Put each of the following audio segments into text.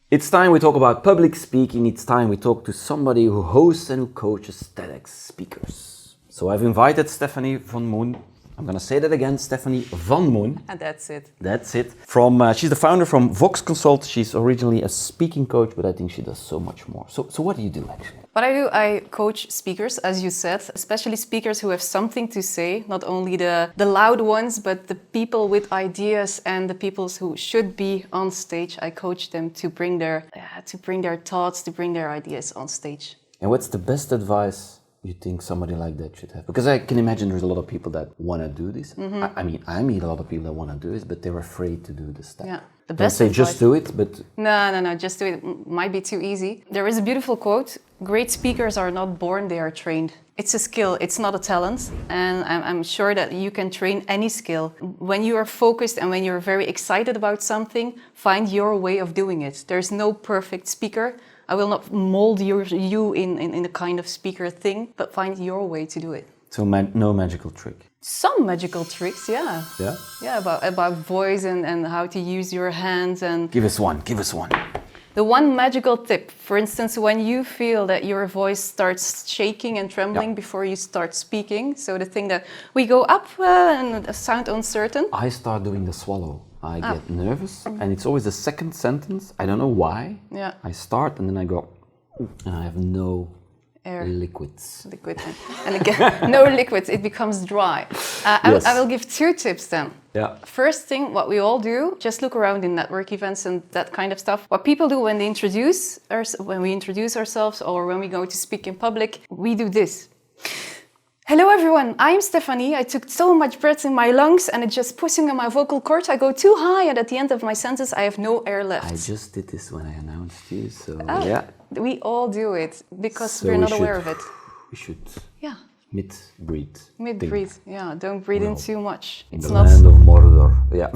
It's time we talk about public speaking. It's time we talk to somebody who hosts and who coaches TEDx speakers. So I've invited Stefanie van Moen. I'm going to say that again, Stefanie van Moen. And that's it. That's it. She's the founder from Vox Consult. She's originally a speaking coach, but I think she does so much more. So what do you do actually? What I do, I coach speakers, as you said, especially speakers who have something to say, not only the loud ones, but the people with ideas and the people who should be on stage. I coach them to bring their thoughts, to bring their ideas on stage. And what's the best advice you think somebody like that should have? Because I can imagine there's a lot of people that want to do this. Mm-hmm. I meet a lot of people that want to do this, but they're afraid to do this step. Yeah. The Don't best say advice. just do it, but... No, just do it. Might be too easy. There is a beautiful quote: great speakers are not born, they are trained. It's a skill, it's not a talent. And I'm sure that you can train any skill. When you are focused and when you're very excited about something, find your way of doing it. There's no perfect speaker. I will not mold you in a kind of speaker thing, but find your way to do it. So no magical trick? Some magical tricks, yeah. Yeah? Yeah, about voice and how to use your hands and... Give us one. The one magical tip, for instance, when you feel that your voice starts shaking and trembling before you start speaking, so the thing that we go up and sound uncertain. I start doing the swallow. I get nervous, and it's always the second sentence. I don't know why. Yeah. I start, and then I go, and I have no Air. liquids. And again, no liquids, it becomes dry. I will give 2 tips then. Yeah. First thing, what we all do, just look around in network events and that kind of stuff. What people do when we introduce ourselves or when we go to speak in public, we do this. Hello everyone, I'm Stefanie. I took so much breath in my lungs and it's just pushing on my vocal cords. I go too high and at the end of my sentence I have no air left. I just did this when I announced you, so yeah. We all do it because so we're not aware of it. We should yeah. mid-breathe. Mid-breathe, yeah. Don't breathe in too much. It's the land of Mordor, yeah.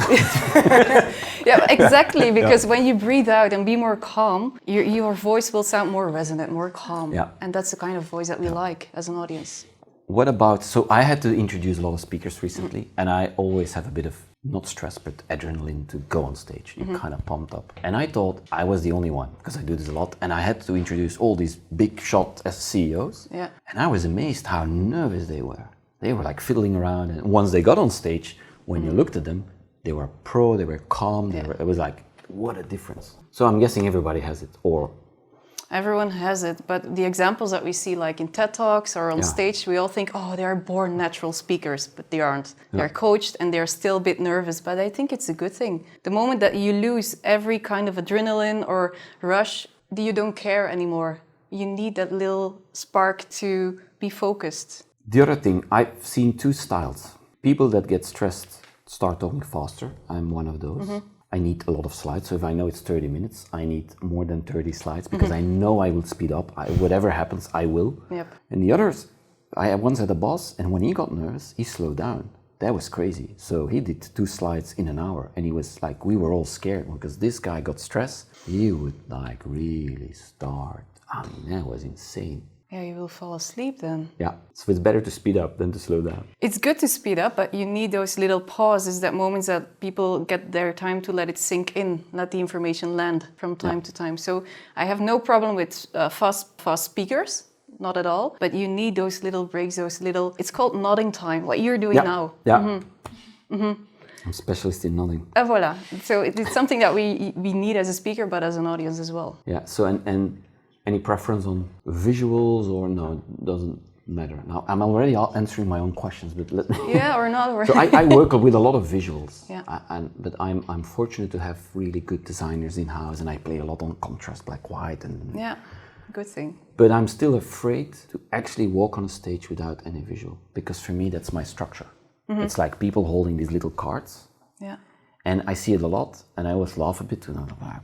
Yeah, exactly, because when you breathe out and be more calm, your voice will sound more resonant, more calm. Yeah. And that's the kind of voice that we like as an audience. What about, so I had to introduce a lot of speakers recently, and I always have a bit of, not stress, but adrenaline to go on stage. You're kind of pumped up. And I thought I was the only one, because I do this a lot, and I had to introduce all these big shot as CEOs. Yeah. And I was amazed how nervous they were. They were like fiddling around, and once they got on stage, when you looked at them, they were pro, they were calm, it was like, what a difference. So I'm guessing everybody has it, or... Everyone has it, but the examples that we see like in TED Talks or on stage, we all think, oh, they're born natural speakers, but they aren't. They're coached and they're still a bit nervous, but I think it's a good thing. The moment that you lose every kind of adrenaline or rush, you don't care anymore. You need that little spark to be focused. The other thing, I've seen 2 styles. People that get stressed start talking faster. I'm one of those. I need a lot of slides, so if I know it's 30 minutes, I need more than 30 slides because I know I will speed up. Whatever happens, I will. Yep. And the others, I once had a boss, and when he got nervous, he slowed down. That was crazy. So he did 2 slides in an hour, and he was like, we were all scared because this guy got stressed. He would like really start. I mean, that was insane. Yeah, you will fall asleep then. Yeah, so it's better to speed up than to slow down. It's good to speed up, but you need those little pauses, that moments that people get their time to let it sink in, let the information land from time to time. So I have no problem with fast speakers, not at all, but you need those little breaks, it's called nodding time, what you're doing now. Yeah. I'm a specialist in nodding. Voilà. So it's something that we need as a speaker, but as an audience as well. Yeah, so and any preference on visuals or no, it doesn't matter. Now, I'm already answering my own questions, but let me... Yeah, or not. So I work with a lot of visuals, yeah. But I'm fortunate to have really good designers in-house, and I play a lot on contrast, black, white. Yeah, good thing. But I'm still afraid to actually walk on a stage without any visual, because for me, that's my structure. It's like people holding these little cards. Yeah. And I see it a lot, and I always laugh a bit.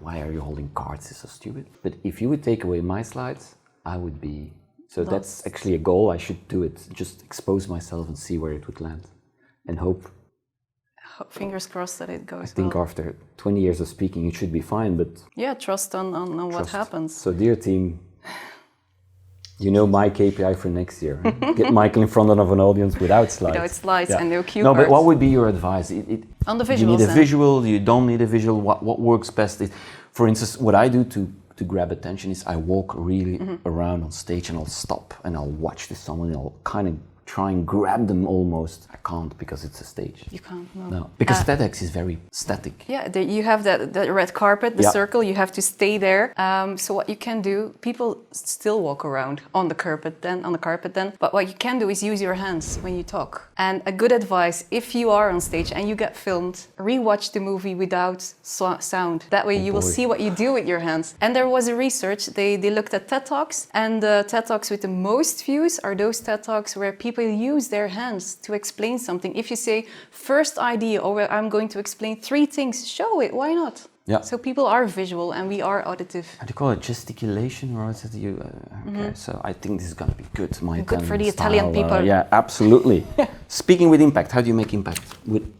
Why are you holding cards? It's so stupid. But if you would take away my slides, I would be... So that's actually a goal. I should do it. Just expose myself and see where it would land. And hope... Fingers crossed that it goes I think after 20 years of speaking, it should be fine, but... Yeah, trust on what happens. So dear team, you know my KPI for next year. Get Michael in front of an audience without slides. Without slides and no cue No, cards. but what would be your advice? On the visuals, you need a visual, you don't need a visual, what works best? For instance, what I do to grab attention is I walk really around on stage and I'll stop and I'll watch this someone and I'll kind of try and grab them almost. I can't because it's a stage. You can't, no. No, because TEDx is very static. Yeah, you have that red carpet, the circle, you have to stay there. So what you can do, people still walk around on the carpet then, but what you can do is use your hands when you talk. And a good advice, if you are on stage and you get filmed, rewatch the movie without sound. That way you will see what you do with your hands. And there was a research, they looked at TED Talks, and the TED Talks with the most views are those TED Talks where people use their hands to explain something. If you say, first idea, or I'm going to explain 3 things, show it, why not? Yeah. So people are visual and we are auditive. How do you call it? Gesticulation, or is it you? Okay, so I think this is going to be good. Good for the Italian people. Yeah, absolutely. Speaking with impact, how do you make impact?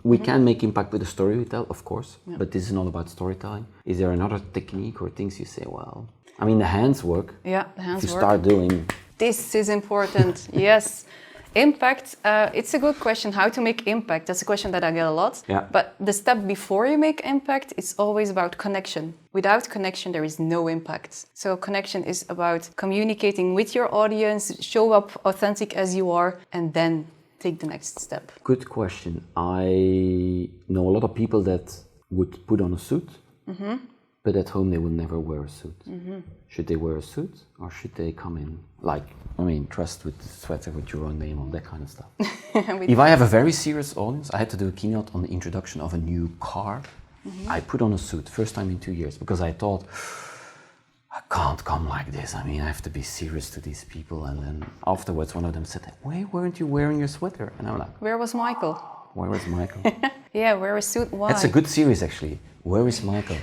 We can make impact with the story we tell, of course, but this is not about storytelling. Is there another technique or things you say, well, I mean, the hands work. Yeah, the hands work. work. Start doing. This is important, yes. Impact, it's a good question, how to make impact. That's a question that I get a lot. Yeah. But the step before you make impact is always about connection. Without connection, there is no impact. So connection is about communicating with your audience, show up authentic as you are, and then take the next step. Good question. I know a lot of people that would put on a suit, but at home they would never wear a suit. Should they wear a suit, or should they come in dressed with the sweater with your own name on, that kind of stuff? If I have a very serious audience, I had to do a keynote on the introduction of a new car. I put on a suit, first time in 2 years, because I thought, I can't come like this. I mean, I have to be serious to these people. And then afterwards, one of them said, why weren't you wearing your sweater? And I'm like, where was Michael? Where was Michael? Yeah, wear a suit, why? That's a good series, actually. Where is Michael?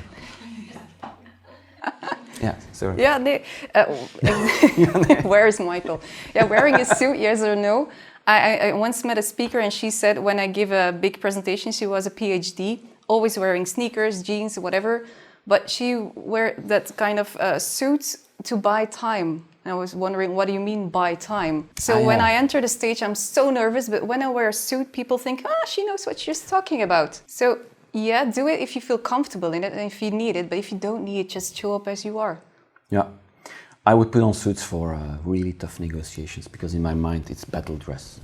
Yeah, sorry. Yeah, where is Michael? Yeah, wearing a suit, yes or no? I once met a speaker and she said when I give a big presentation, she was a PhD, always wearing sneakers, jeans, whatever, but she wear that kind of suit to buy time. And I was wondering, what do you mean buy time? So when I enter the stage, I'm so nervous, but when I wear a suit, people think, she knows what she's talking about. So yeah, do it if you feel comfortable in it and if you need it, but if you don't need it, just show up as you are. Yeah. I would put on suits for really tough negotiations because in my mind it's battle dress.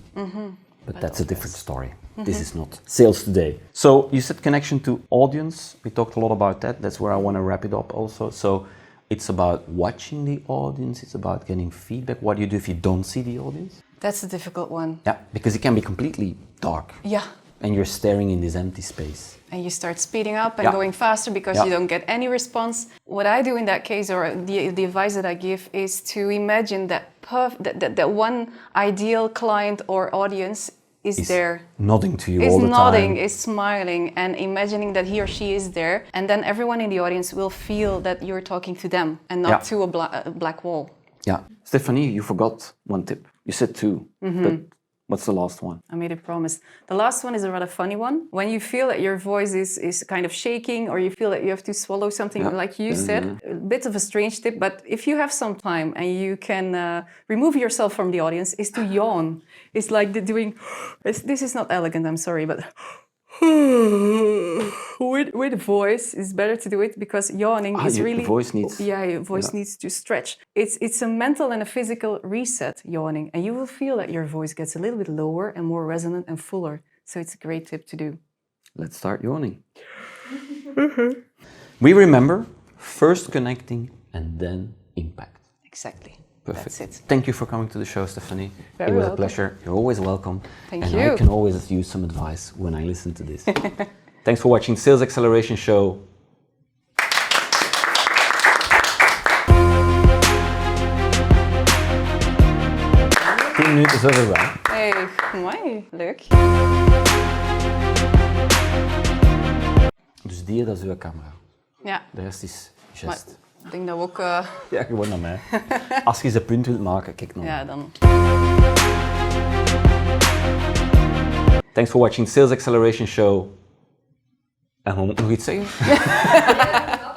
But that's a different story. This is not sales today. So you said connection to audience. We talked a lot about that. That's where I want to wrap it up also. So it's about watching the audience. It's about getting feedback. What do you do if you don't see the audience? That's a difficult one. Yeah, because it can be completely dark. Yeah. And you're staring in this empty space. And you start speeding up and going faster because you don't get any response. What I do in that case, or the advice that I give, is to imagine that one ideal client or audience is there. Nodding to you all the time. Is nodding, is smiling, and imagining that he or she is there. And then everyone in the audience will feel that you're talking to them and not to a black wall. Yeah. Stefanie, you forgot one tip. You said 2, but what's the last one? I made a promise. The last one is a rather funny one. When you feel that your voice is kind of shaking, or you feel that you have to swallow something, like you said, a bit of a strange tip, but if you have some time and you can remove yourself from the audience, is to yawn. It's like this is not elegant, I'm sorry, but with voice, it's better to do it because yawning is really... Voice needs... Yeah, your voice needs to stretch. It's a mental and a physical reset, yawning, and you will feel that your voice gets a little bit lower and more resonant and fuller. So it's a great tip to do. Let's start yawning. We remember first connecting and then impact. Exactly. Perfect. That's it. Thank you for coming to the show, Stefanie. Very it was welcome. a pleasure. You're always welcome. Thank and you. I can always use some advice when I listen to this. Thanks for watching Sales Acceleration Show. 10 minuten zoveel wel. Hey, mooi. Leuk. Dus die, dat is uw camera. Ja. De rest is gest. Maar ik denk dat we ook... Ja, gewoon naar mij. Als je ze punt wilt maken, kijk naar mij. Ja, dan... Thanks for watching Sales Acceleration Show. En we moeten nog iets zeggen?